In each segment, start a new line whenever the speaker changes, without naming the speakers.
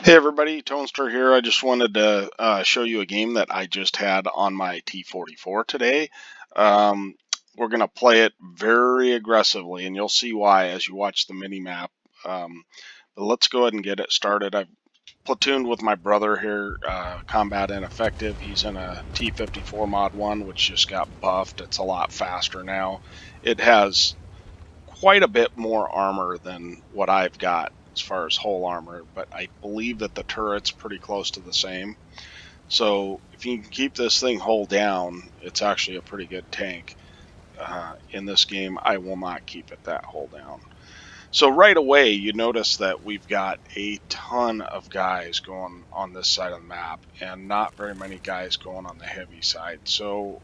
Hey everybody, Toaster here. I just wanted to show you a game that I just had on my T44 today. Um, we're going to play it very aggressively, and you'll see why as you watch the mini map. But let's go ahead and get it started. I've platooned with my brother here, Combat Ineffective. He's in a T54 Mod 1, which just got buffed. It's a lot faster now. It has quite a bit more armor than what I've got as far as whole armor, but I believe that the turret's pretty close to the same. So if you can keep this thing hull down, it's actually a pretty good tank. In this game, I will not keep it that hull down. So right away, you notice that we've got a ton of guys going on this side of the map, and not very many guys going on the heavy side. So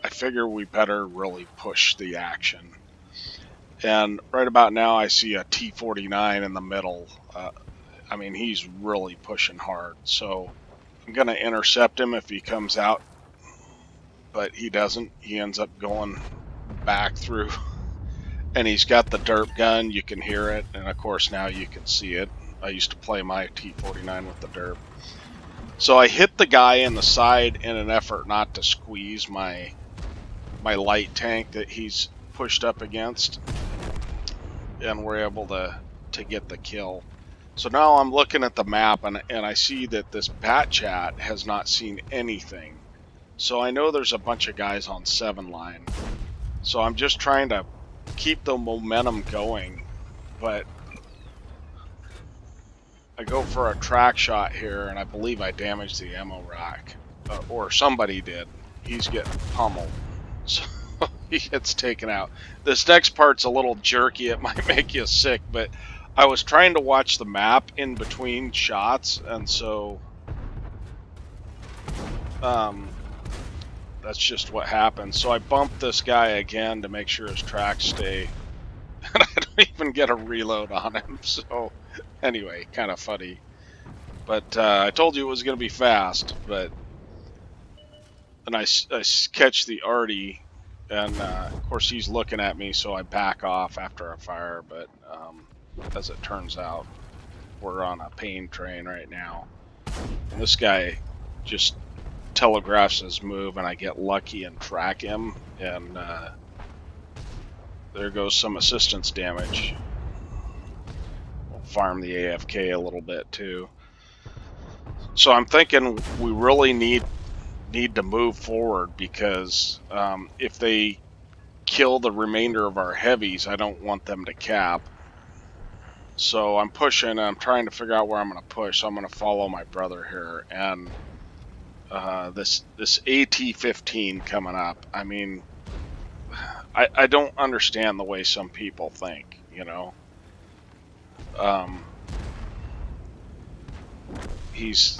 I figure we better really push the action. And right about now, I see a T49 in the middle. I mean, he's really pushing hard. So I'm going to intercept him if he comes out. But he doesn't. He ends up going back through. And he's got the derp gun. You can hear it. And of course, now you can see it. I used to play my T49 with the derp. So I hit the guy in the side in an effort not to squeeze my light tank that he's pushed up against. And we're able to get the kill. So now I'm looking at the map and I see that this bat chat has not seen anything. So I know there's a bunch of guys on 7 line. So I'm just trying to keep the momentum going. But I go for a track shot here and I believe I damaged the ammo rack. Or somebody did. He's getting pummeled. So he gets taken out. This next part's a little jerky. It might make you sick, but I was trying to watch the map in between shots, and so that's just what happened. So I bumped this guy again to make sure his tracks stay, and I don't even get a reload on him. So anyway, kind of funny. But I told you it was going to be fast, but and I catch the arty. And of course he's looking at me, so I back off after I fire. But as it turns out, we're on a pain train right now. And this guy just telegraphs his move, and I get lucky and track him. And there goes some assistance damage. We'll farm the AFK a little bit too. So I'm thinking we really need to move forward, because if they kill the remainder of our heavies, I don't want them to cap. So I'm pushing, and I'm trying to figure out where I'm going to push. So I'm going to follow my brother here, and this AT-15 coming up. I mean, I don't understand the way some people think, you know. He's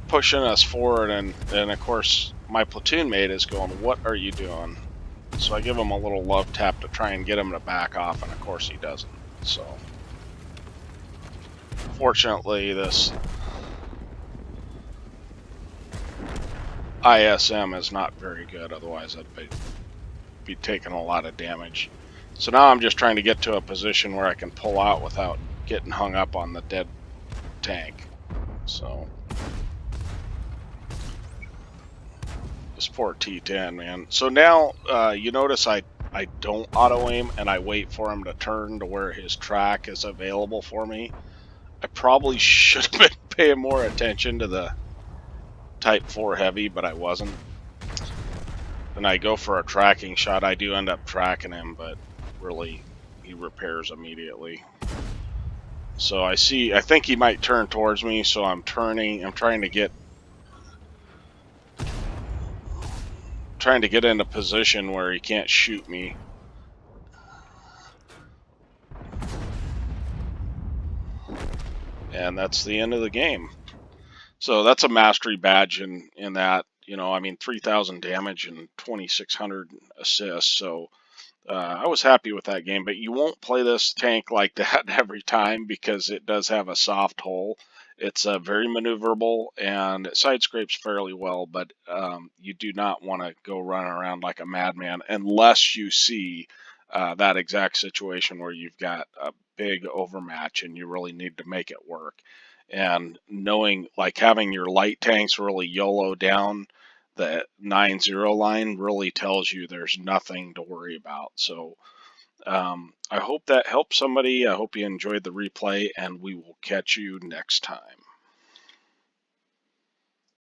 pushing us forward, and of course my platoon mate is going, "What are you doing?" So I give him a little love tap to try and get him to back off, and of course he doesn't. So fortunately, this ISM is not very good, otherwise I'd be taking a lot of damage. So now I'm just trying to get to a position where I can pull out without getting hung up on the dead tank. So this poor T10, man. So now you notice I don't auto aim, and I wait for him to turn to where his track is available for me. I probably should have been paying more attention to the Type 4 heavy, but I wasn't. And I go for a tracking shot. I do end up tracking him, but really he repairs immediately. So I think he might turn towards me, so I'm turning. I'm trying to get in a position where he can't shoot me. And that's the end of the game. So that's a mastery badge in that, you know, I mean, 3,000 damage and 2,600 assists. So I was happy with that game, but you won't play this tank like that every time, because it does have a soft hull. It's very maneuverable, and it side scrapes fairly well, but you do not want to go running around like a madman unless you see that exact situation where you've got big overmatch and you really need to make it work. And knowing, like having your light tanks really YOLO down the 9-0 line really tells you there's nothing to worry about. So I hope that helps somebody. I hope you enjoyed the replay, and we will catch you next time.